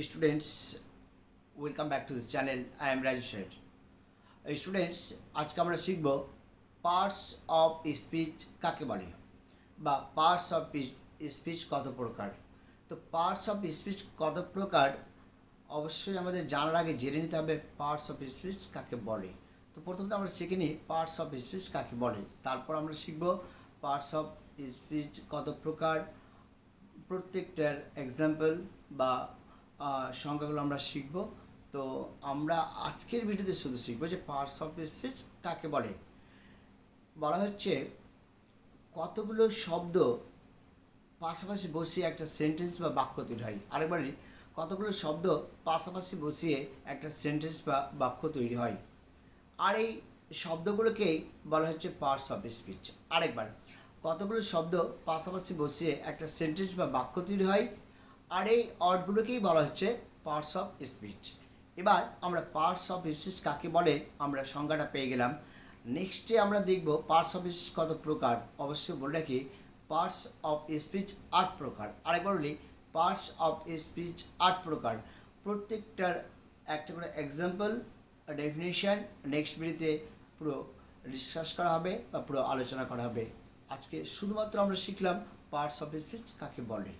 Students, welcome back to this channel. I am Raju Sher. Students, আজকে আমরা শিখব parts of speech কাকে বলে বা পার্টস অফ স্পিচ কত প্রকার। তো পার্টস অফ স্পিচ কত প্রকার অবশ্যই আমাদের জানার আগে জেনে নিতে হবে পার্টস অফ স্পিচ কাকে বলে। তো প্রথমত আমরা শিখে নিই পার্টস অফ স্পিচ কাকে বলে, তারপর আমরা শিখব পার্টস অফ স্পিচ কত প্রকার, প্রত্যেকটার এক্সাম্পল বা সংখ্যাগুলো আমরা শিখব। তো আমরা আজকের ভিডিওতে শুধু শিখব যে পার্টস অফ স্পিচ কাকে বলে। বলা হচ্ছে কতগুলো শব্দ পাশাপাশি বসিয়ে একটা সেন্টেন্স বা বাক্য তৈরি হয়। আরেকবারই, কতগুলো শব্দ পাশাপাশি বসিয়ে একটা সেন্টেন্স বা বাক্য তৈরি হয়, আর এই শব্দগুলোকেই বলা হচ্ছে পার্টস অফ স্পিচ। আরেকবার, কতগুলো শব্দ পাশাপাশি বসিয়ে একটা সেন্টেন্স বা বাক্য তৈরি হয়, আর এই ওয়ার্ডগুলোকেই বলা হচ্ছে পার্টস অফ স্পিচ। এবার আমরা পার্টস অফ স্পিচ কাকে বলে আমরা সংজ্ঞাটা পেয়ে গেলাম। নেক্সটে আমরা দেখব পার্টস অফ স্পিচ কত প্রকার। অবশ্যই বলে রাখি পার্টস অফ স্পিচ 8 প্রকার। আরেকবার বলি পার্টস অফ স্পিচ 8 প্রকার। প্রত্যেকটার একটা করে এক্সাম্পল, ডেফিনেশন নেক্সট ভিডিওতে পুরো ডিসকাস করা হবে বা পুরো আলোচনা করা হবে। আজকে শুধুমাত্র আমরা শিখলাম পার্টস অফ স্পিচ কাকে বলে।